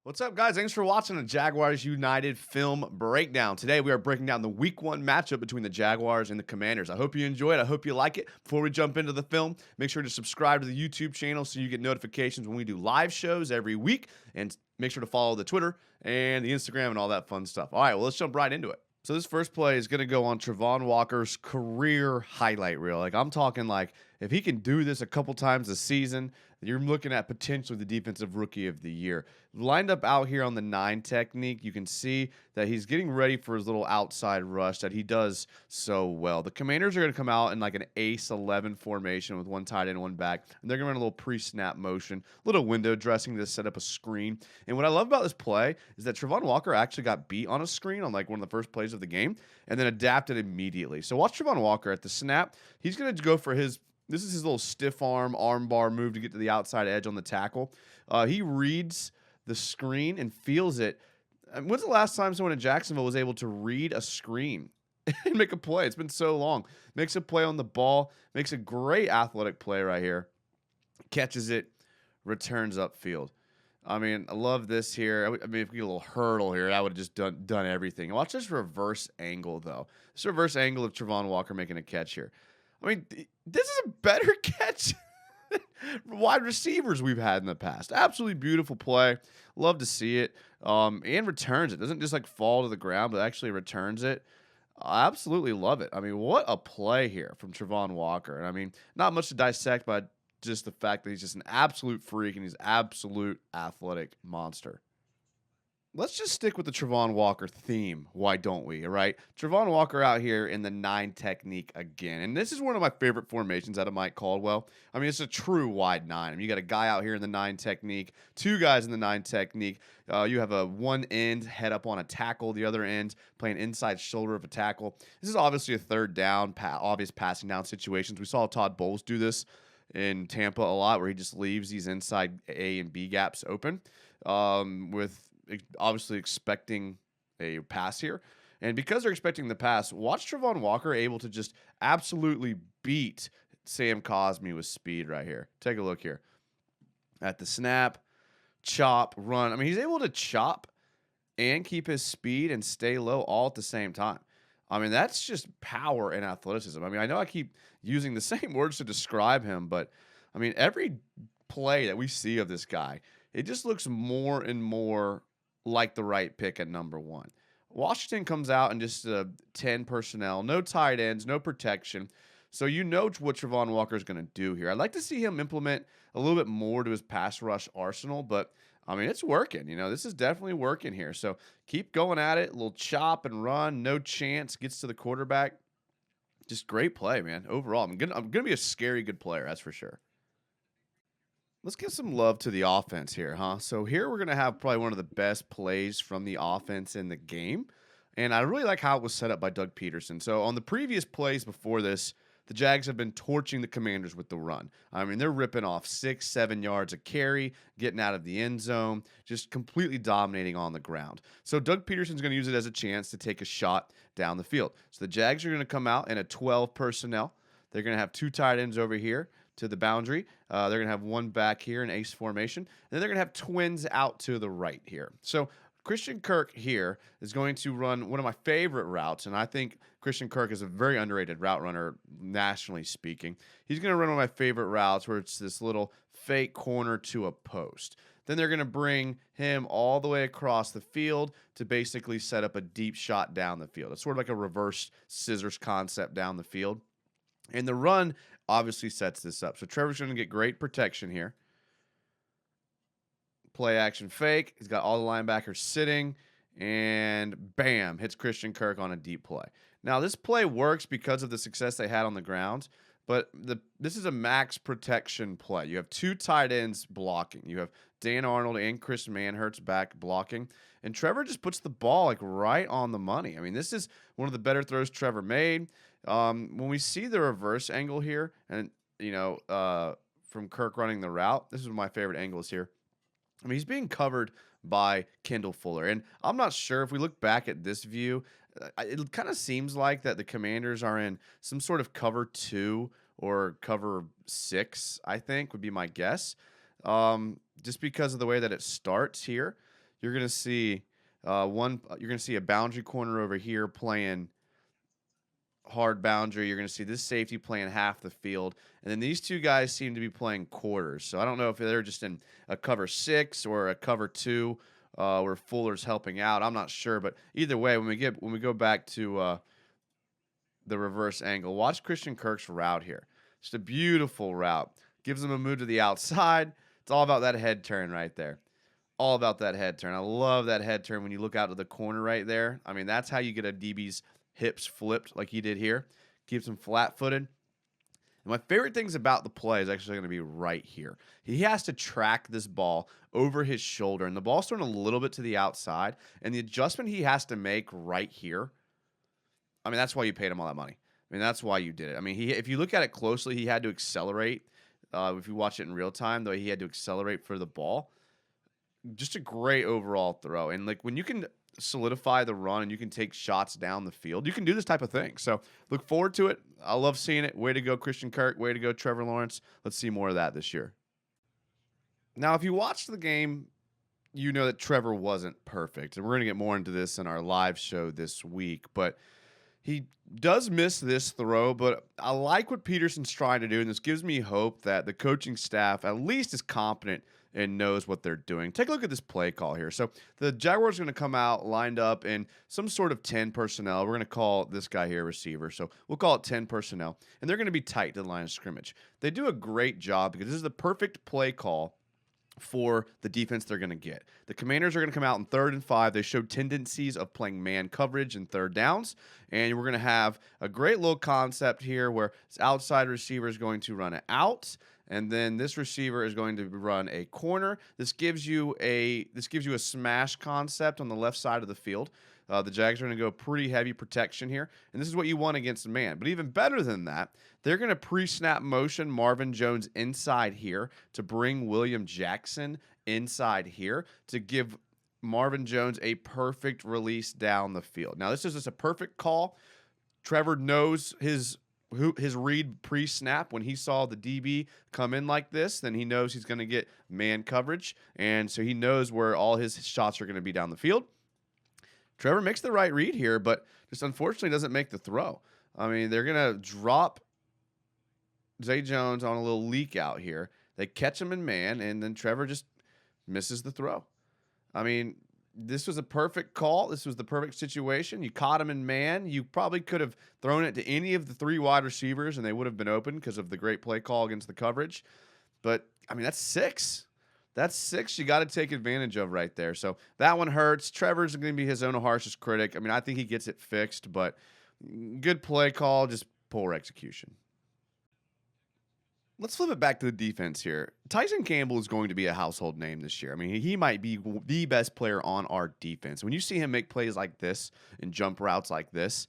What's up, guys? Thanks for watching the Jaguars United film breakdown. Today, we are breaking down the Week 1 matchup between the Jaguars and the Commanders. I hope you enjoy it. I hope you like it. Before we jump into the film, make sure to subscribe to the YouTube channel so you get notifications when we do live shows every week. And make sure to follow the Twitter and the Instagram and all that fun stuff. All right, well, let's jump right into it. So this first play is going to go on Trayvon Walker's career highlight reel. I'm talking if he can do this a couple times a season, you're looking at potentially the defensive rookie of the year. Lined up out here on the 9 technique, you can see that he's getting ready for his little outside rush that he does so well. The Commanders are going to come out in like an ace 11 formation with one tight end, one back, and they're going to run a little pre-snap motion, little window dressing to set up a screen. And what I love about this play is that Trayvon Walker actually got beat on a screen on like one of the first plays of the game and then adapted immediately. So watch Trayvon Walker at the snap. He's going to go for this is his little stiff arm bar move to get to the outside edge on the tackle. He reads the screen and feels it. When's the last time someone in Jacksonville was able to read a screen and make a play? It's been so long. Makes a play on the ball. Makes a great athletic play right here. Catches it. Returns upfield. I mean, I love this here. If we get a little hurdle here, I would have just done everything. Watch this reverse angle, though. This reverse angle of Trayvon Walker making a catch here. I mean, this is a better catch wide receivers we've had in the past. Absolutely beautiful play. Love to see it. And returns it. Doesn't just fall to the ground, but actually returns it. I absolutely love it. I mean, what a play here from Trayvon Walker. And I mean, not much to dissect, but just the fact that he's just an absolute freak and he's an absolute athletic monster. Let's just stick with the Trayvon Walker theme. Why don't we? All right. Trayvon Walker out here in the 9 technique again. And this is one of my favorite formations out of Mike Caldwell. I mean, it's a true wide 9. I mean, you got a guy out here in the 9 technique, 2 guys in the 9 technique. You have a one end head up on a tackle, the other end playing inside shoulder of a tackle. This is obviously a third down, obvious passing down situations. We saw Todd Bowles do this in Tampa a lot, where he just leaves these inside A and B gaps open with obviously expecting a pass here. And because they're expecting the pass, watch Trayvon Walker able to just absolutely beat Sam Cosmi with speed right here. Take a look here. At the snap, chop, run. I mean, he's able to chop and keep his speed and stay low all at the same time. I mean, that's just power and athleticism. I mean, I know I keep using the same words to describe him, but I mean, every play that we see of this guy, it just looks more and more like the right pick at number 1. Washington comes out in just 10 personnel, no tight ends, no protection. So you know what Trayvon Walker is going to do here. I'd like to see him implement a little bit more to his pass rush arsenal, but I mean, it's working. This is definitely working here. So keep going at it. A little chop and run, no chance, gets to the quarterback. Just great play, man. Overall, I'm gonna be a scary good player, that's for sure. Let's give some love to the offense here, huh? So here we're going to have probably one of the best plays from the offense in the game. And I really like how it was set up by Doug Peterson. So on the previous plays before this, the Jags have been torching the Commanders with the run. I mean, they're ripping off 6-7 yards a carry, getting out of the end zone, just completely dominating on the ground. So Doug Peterson's going to use it as a chance to take a shot down the field. So the Jags are going to come out in a 12 personnel. They're going to have 2 tight ends over here to the boundary. They're going to have one back here in ace formation. And then they're going to have twins out to the right here. So Christian Kirk here is going to run one of my favorite routes, and I think Christian Kirk is a very underrated route runner, nationally speaking. He's going to run one of my favorite routes where it's this little fake corner to a post. Then they're going to bring him all the way across the field to basically set up a deep shot down the field. It's sort of like a reverse scissors concept down the field. And the run obviously sets this up. So Trevor's going to get great protection here. Play action fake. He's got all the linebackers sitting. And bam, hits Christian Kirk on a deep play. Now, this play works because of the success they had on the ground. But this is a max protection play. You have 2 tight ends blocking. You have Dan Arnold and Chris Manhertz back blocking. And Trevor just puts the ball right on the money. I mean, this is one of the better throws Trevor made. When we see the reverse angle here, and from Kirk running the route, this is one of my favorite angles here. I mean, he's being covered by Kendall Fuller, and I'm not sure if we look back at this view, it kind of seems like that the Commanders are in some sort of cover 2 or cover 6. I think would be my guess, just because of the way that it starts here. you're going to see you're going to see a boundary corner over here playing hard boundary. You're going to see this safety playing half the field. And then these two guys seem to be playing quarters. So I don't know if they're just in a cover 6 or a cover 2 where Fuller's helping out. I'm not sure. But either way, when we go back to the reverse angle, watch Christian Kirk's route here. Just a beautiful route. Gives him a move to the outside. It's all about that head turn right there. All about that head turn. I love that head turn when you look out to the corner right there. I mean, that's how you get a DB's hips flipped like he did here. Keeps him flat-footed. And my favorite things about the play is actually going to be right here. He has to track this ball over his shoulder, and the ball's thrown a little bit to the outside, and the adjustment he has to make right here, I mean, that's why you paid him all that money. I mean, that's why you did it. I mean, if you look at it closely, he had to accelerate. If you watch it in real time, though, he had to accelerate for the ball. Just a great overall throw. And like when you can solidify the run and you can take shots down the field, you can do this type of thing. So look forward to it. I love seeing it. Way to go, Christian Kirk. Way to go, Trevor Lawrence. Let's see more of that this year. Now, if you watched the game, you know that Trevor wasn't perfect. And we're going to get more into this in our live show this week. But he does miss this throw, but I like what Peterson's trying to do, and this gives me hope that the coaching staff at least is competent and knows what they're doing. Take a look at this play call here. So the Jaguars are going to come out lined up in some sort of 10 personnel. We're going to call this guy here receiver, so we'll call it 10 personnel, and they're going to be tight to the line of scrimmage. They do a great job because this is the perfect play call for the defense they're going to get. The Commanders are going to come out in 3rd and 5. They showed tendencies of playing man coverage in 3rd downs, and we're going to have a great little concept here where this outside receiver is going to run it out, and then this receiver is going to run a corner. This gives you a smash concept on the left side of the field. The Jags are going to go pretty heavy protection here, and this is what you want against man. But even better than that, they're going to pre-snap motion Marvin Jones inside here to bring William Jackson inside here to give Marvin Jones a perfect release down the field. Now, this is just a perfect call. Trevor knows his read pre-snap. When he saw the DB come in like this, then he knows he's going to get man coverage, and so he knows where all his shots are going to be down the field. Trevor makes the right read here, but just unfortunately doesn't make the throw. I mean, they're going to drop Zay Jones on a little leak out here. They catch him in man, and then Trevor just misses the throw. I mean, this was a perfect call. This was the perfect situation. You caught him in man. You probably could have thrown it to any of the 3 wide receivers, and they would have been open because of the great play call against the coverage. But, I mean, that's 6. That's 6 you got to take advantage of right there. So that one hurts. Trevor's going to be his own harshest critic. I mean, I think he gets it fixed, but good play call, just poor execution. Let's flip it back to the defense here. Tyson Campbell is going to be a household name this year. I mean, he might be the best player on our defense. When you see him make plays like this and jump routes like this,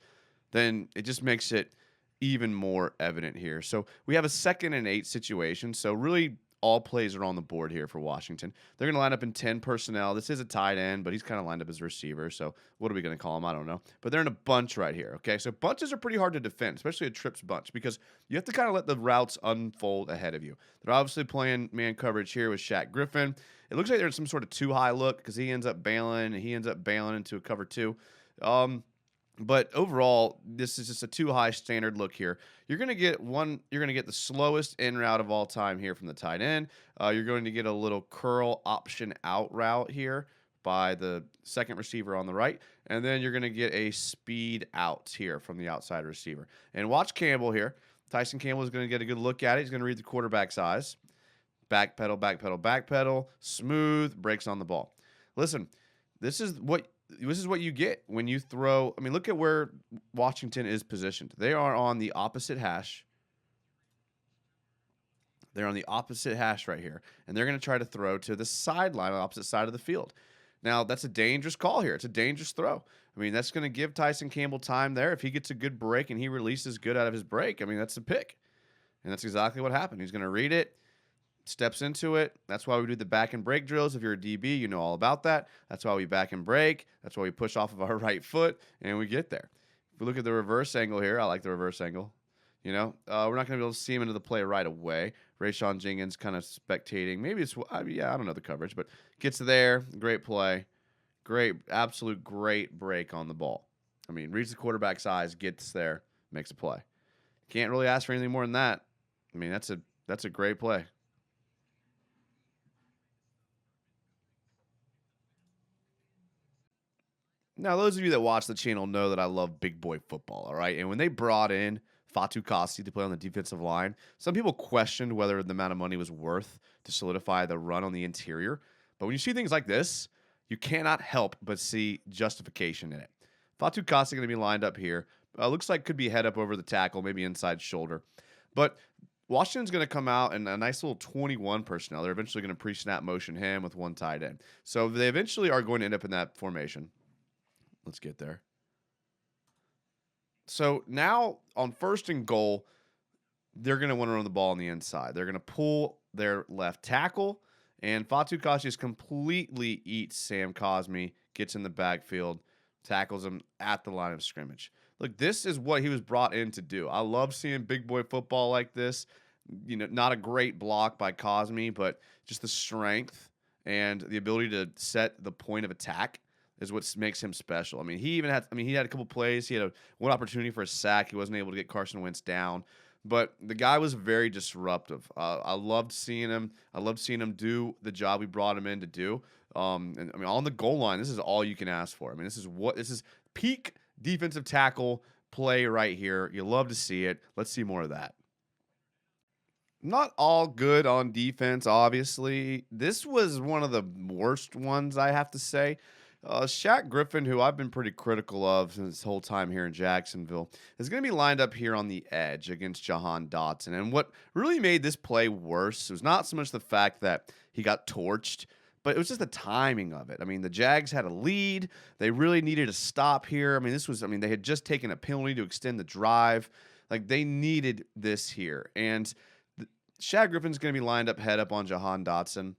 then it just makes it even more evident here. So we have a 2nd and 8 situation. So really, all plays are on the board here for Washington. They're going to line up in 10 personnel. This is a tight end, but he's kind of lined up as a receiver. So what are we going to call him? I don't know. But they're in a bunch right here, okay? So bunches are pretty hard to defend, especially a trips bunch, because you have to kind of let the routes unfold ahead of you. They're obviously playing man coverage here with Shaq Griffin. It looks like they're in some sort of too-high look because he ends up bailing, and he ends up bailing into a cover 2. But overall, this is just a too high standard look here. You're going to get the slowest in route of all time here from the tight end. You're going to get a little curl option out route here by the 2nd receiver on the right. And then you're going to get a speed out here from the outside receiver. And watch Campbell here. Tyson Campbell is going to get a good look at it. He's going to read the quarterback's eyes. Back pedal, back pedal, back pedal. Smooth, breaks on the ball. Listen, this is what you get when you throw. I mean, look at where Washington is positioned. They are on the opposite hash. They're on the opposite hash right here, and they're going to try to throw to the sideline on the opposite side of the field. Now, that's a dangerous call here. It's a dangerous throw. I mean, that's going to give Tyson Campbell time there. If he gets a good break and he releases good out of his break, I mean, that's a pick. And that's exactly what happened. He's going to read it, steps into it. That's why we do the back and break drills. If you're a DB, you know all about that. That's why we back and break. That's why we push off of our right foot, and we get there. If we look at the reverse angle here, I like the reverse angle. You know, we're not going to be able to see him into the play right away. Rayshawn Jenkins kind of spectating. Maybe it's, I don't know the coverage, but gets there. Great play. Great, absolute great break on the ball. I mean, reads the quarterback's eyes, gets there, makes a play. Can't really ask for anything more than that. I mean, that's a great play. Now, those of you that watch the channel know that I love big boy football, all right? And when they brought in Fatu Kasi to play on the defensive line, some people questioned whether the amount of money was worth to solidify the run on the interior. But when you see things like this, you cannot help but see justification in it. Fatu Kasi going to be lined up here. Looks like could be head up over the tackle, maybe inside shoulder. But Washington's going to come out in a nice little 21 personnel. They're eventually going to pre-snap motion him with one tight end. So they eventually are going to end up in that formation. Let's get there. So now on first and goal, they're going to want to run the ball on the inside. They're going to pull their left tackle, and Fatu Kasi just completely eats Sam Cosmi, gets in the backfield, tackles him at the line of scrimmage. Look, this is what he was brought in to do. I love seeing big boy football like this. You know, not a great block by Cosmi, but just the strength and the ability to set the point of attack is what makes him special. I mean, he had a couple plays. He had one opportunity for a sack. He wasn't able to get Carson Wentz down. But the guy was very disruptive. I loved seeing him. I loved seeing him do the job we brought him in to do. And I mean, on the goal line, this is all you can ask for. I mean, this is peak defensive tackle play right here. You love to see it. Let's see more of that. Not all good on defense, obviously. This was one of the worst ones, I have to say. Shaq Griffin, who I've been pretty critical of this whole time here in Jacksonville, is going to be lined up here on the edge against Jahan Dotson. And what really made this play worse was not so much the fact that he got torched, but it was just the timing of it. I mean, the Jags had a lead. They really needed a stop here. I mean, they had just taken a penalty to extend the drive. Like, they needed this here. And Shaq Griffin's going to be lined up head up on Jahan Dotson.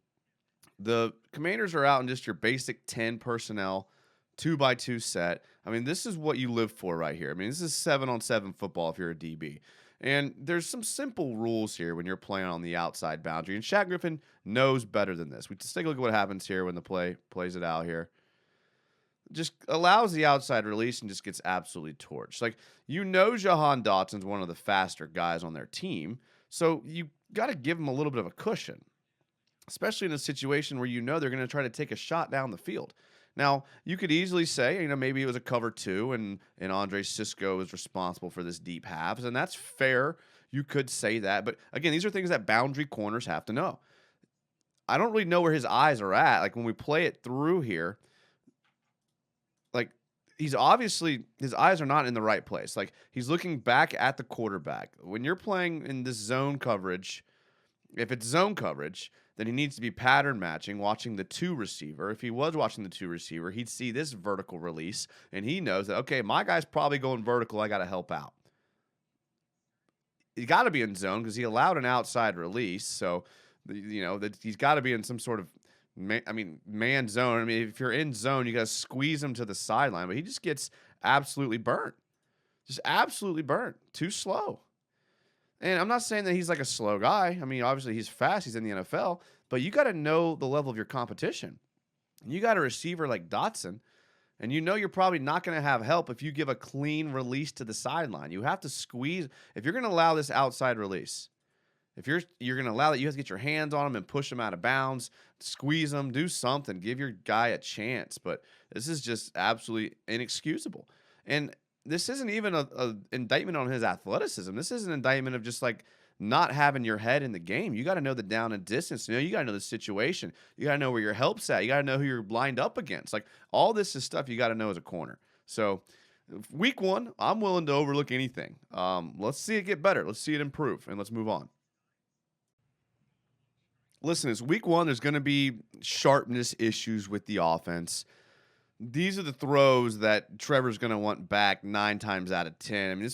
The Commanders are out in just your basic 10 personnel, 2x2 set. I mean, this is what you live for right here. I mean, this is 7-on-7 football if you're a DB. And there's some simple rules here when you're playing on the outside boundary. And Shaq Griffin knows better than this. We just take a look at what happens here when the play plays it out here. Just allows the outside release and just gets absolutely torched. Like, you know Jahan Dotson's one of the faster guys on their team, so you got to give him a little bit of a cushion, especially in a situation where you know they're going to try to take a shot down the field. Now, you could easily say, maybe it was a cover two and Andre Sisco is responsible for this deep halves, and that's fair. You could say that. But, again, these are things that boundary corners have to know. I don't really know where his eyes are at. Like, when we play it through here, like, his eyes are not in the right place. Like, he's looking back at the quarterback. When you're playing in this zone coverage, if it's zone coverage, then he needs to be pattern matching, watching the two receiver. If he was watching the two receiver, he'd see this vertical release, and he knows that, okay, my guy's probably going vertical. I got to help out. He got to be in zone because he allowed an outside release. So, that he's got to be in some sort of man zone. I mean, if you're in zone, you got to squeeze him to the sideline. But he just gets absolutely burnt. Just absolutely burnt. Too slow. And I'm not saying that he's like a slow guy. I mean, obviously he's fast. He's in the NFL. But you got to know the level of your competition. You got a receiver like Dotson, and you know you're probably not going to have help if you give a clean release to the sideline. You have to squeeze. If you're going to allow this outside release, if you're going to allow that, you have to get your hands on him and push him out of bounds, squeeze him, do something, give your guy a chance. But this is just absolutely inexcusable. And this isn't even a indictment on his athleticism. This is an indictment of just like not having your head in the game. You got to know the down and distance. You got to know the situation. You got to know where your help's at. You got to know who you're lined up against. Like, all this is stuff you got to know as a corner. So week one, I'm willing to overlook anything. Let's see it get better. Let's see it improve, and let's move on. Listen, it's week one. There's going to be sharpness issues with the offense. These are the throws that Trevor's going to want back 9 times out of 10. I mean,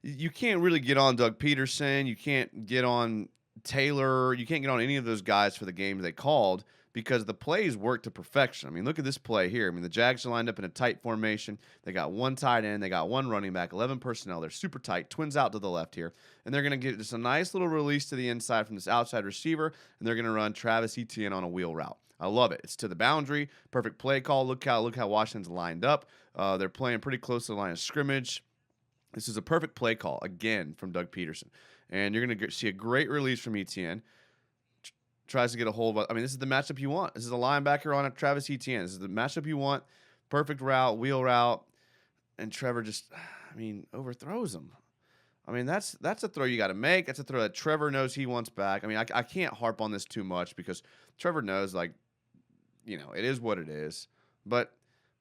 you can't really get on Doug Peterson. You can't get on Taylor. You can't get on any of those guys for the game they called because the plays work to perfection. I mean, look at this play here. I mean, the Jags are lined up in a tight formation. They got one tight end. They got one running back, 11 personnel. They're super tight, twins out to the left here. And they're going to get just a nice little release to the inside from this outside receiver, and they're going to run Travis Etienne on a wheel route. I love it. It's to the boundary. Perfect play call. Look how Washington's lined up. They're playing pretty close to the line of scrimmage. This is a perfect play call, again, from Doug Peterson. And you're going to see a great release from Etienne. Tries to get a hold of, this is the matchup you want. This is a linebacker on a Travis Etienne. This is the matchup you want. Perfect route, wheel route. And Trevor just, overthrows him. That's a throw you got to make. That's a throw that Trevor knows he wants back. I can't harp on this too much because Trevor knows, it is what it is. But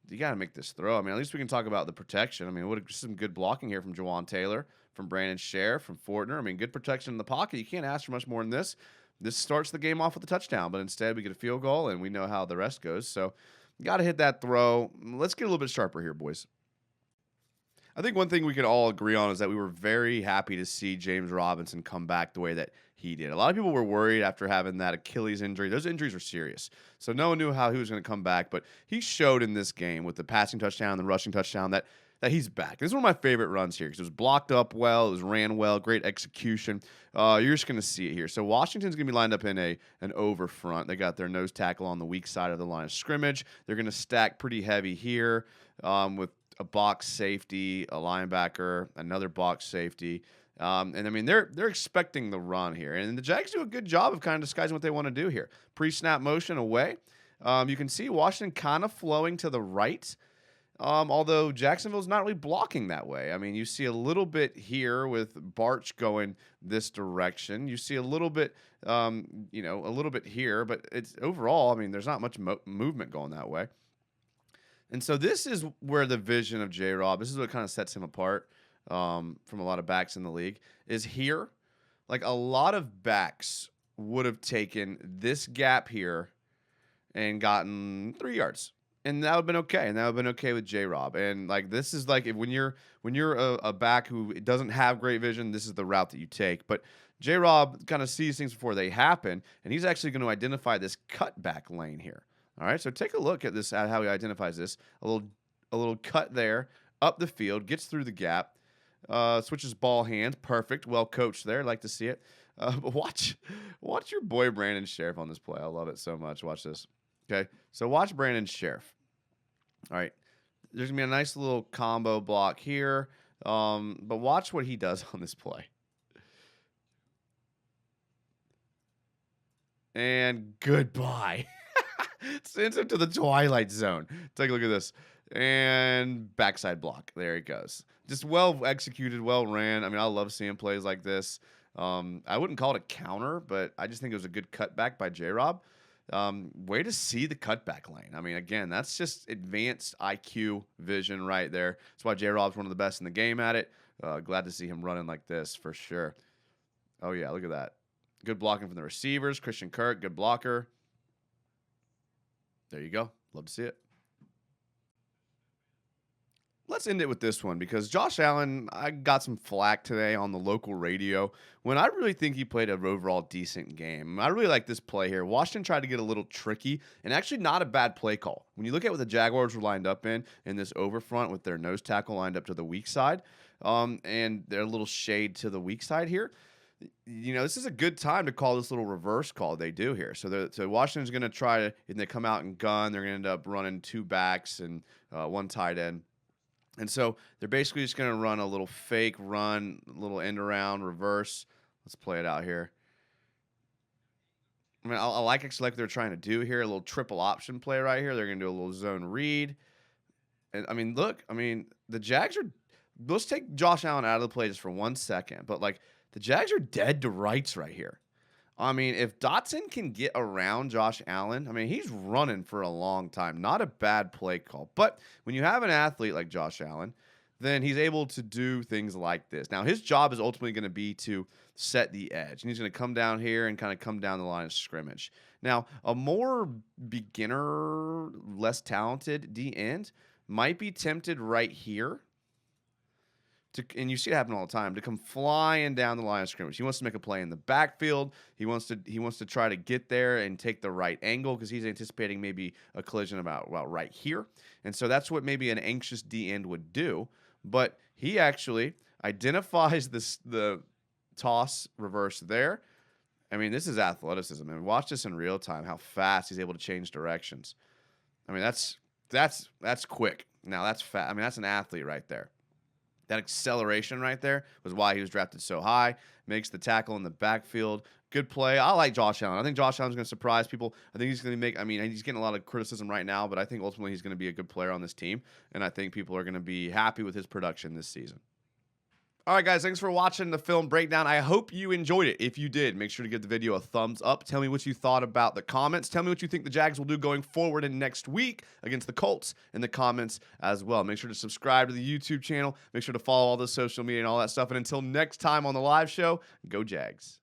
you got to make this throw. At least we can talk about the protection. Some good blocking here from Jawan Taylor, from Brandon Sheriff, from Fortner. Good protection in the pocket. You can't ask for much more than this. This starts the game off with a touchdown, but instead we get a field goal, and we know how the rest goes. So you got to hit that throw. Let's get a little bit sharper here, boys. I think one thing we could all agree on is that we were very happy to see James Robinson come back the way that he did. A lot of people were worried after having that Achilles injury. Those injuries are serious. So no one knew how he was going to come back, but he showed in this game with the passing touchdown and the rushing touchdown that he's back. This is one of my favorite runs here because it was blocked up well, it was ran well, great execution. You're just going to see it here. So Washington's going to be lined up in an over front. They got their nose tackle on the weak side of the line of scrimmage. They're going to stack pretty heavy here with a box safety, a linebacker, another box safety. They're expecting the run here. And the Jags do a good job of kind of disguising what they want to do here. Pre-snap motion away. You can see Washington kind of flowing to the right. Although Jacksonville's not really blocking that way. You see a little bit here with Barch going this direction. You see a little bit, a little bit here, but it's overall, there's not much movement going that way. And so this is where the vision of J-Rob, this is what kind of sets him apart from a lot of backs in the league, is here. A lot of backs would have taken this gap here and gotten 3 yards. And that would have been okay. And that would have been okay with J-Rob. And this is when you're a back who doesn't have great vision, this is the route that you take. But J-Rob kind of sees things before they happen, and he's actually going to identify this cutback lane here. All right, so take a look at this, at how he identifies this. A little cut there, up the field, gets through the gap, switches ball hands. Perfect, well coached there. Like to see it. But watch your boy Brandon Sheriff on this play. I love it so much. Watch this. Okay, so watch Brandon Sheriff. All right, there's going to be a nice little combo block here, but watch what he does on this play. And goodbye. Sends him to the twilight zone. Take a look at this. And backside block. There he goes. Just well executed, well ran. I love seeing plays like this. I wouldn't call it a counter, but I just think it was a good cutback by J-Rob. Way to see the cutback lane. Again, that's just advanced IQ vision right there. That's why J-Rob's one of the best in the game at it. Glad to see him running like this for sure. Oh, yeah, look at that. Good blocking from the receivers. Christian Kirk, good blocker. There you go. Love to see it. Let's end it with this one because Josh Allen, I got some flack today on the local radio when I really think he played an overall decent game. I really like this play here. Washington tried to get a little tricky and actually not a bad play call. When you look at what the Jaguars were lined up in this over front with their nose tackle lined up to the weak side and their little shade to the weak side here, this is a good time to call this little reverse call they do here. So Washington's going to try to, and they come out and gun, they're going to end up running 2 backs and 1 tight end. And so they're basically just going to run a little fake run, a little end around, reverse. Let's play it out here. I like what they're trying to do here, a little triple option play right here. They're going to do a little zone read. And look, the Jags are, let's take Josh Allen out of the play just for 1 second. But the Jags are dead to rights right here. If Dotson can get around Josh Allen, he's running for a long time. Not a bad play call. But when you have an athlete like Josh Allen, then he's able to do things like this. Now, his job is ultimately going to be to set the edge. And he's going to come down here and kind of come down the line of scrimmage. Now, a more beginner, less talented D-end might be tempted right here. And you see it happen all the time, to come flying down the line of scrimmage. He wants to make a play in the backfield. He wants to try to get there and take the right angle because he's anticipating maybe a collision about right here. And so that's what maybe an anxious D-end would do. But he actually identifies the toss reverse there, I mean, this is athleticism. And watch this in real time, how fast he's able to change directions. I mean, that's quick. Now that's fast. I mean, that's an athlete right there. That acceleration right there was why he was drafted so high. Makes the tackle in the backfield. Good play. I like Josh Allen. I think Josh Allen's going to surprise people. I think he's going to make, I mean, he's getting a lot of criticism right now, but I think ultimately he's going to be a good player on this team. And I think people are going to be happy with his production this season. All right, guys, thanks for watching the film breakdown. I hope you enjoyed it. If you did, make sure to give the video a thumbs up. Tell me what you thought about the comments. Tell me what you think the Jags will do going forward in next week against the Colts in the comments as well. Make sure to subscribe to the YouTube channel. Make sure to follow all the social media and all that stuff. And until next time on the live show, go Jags.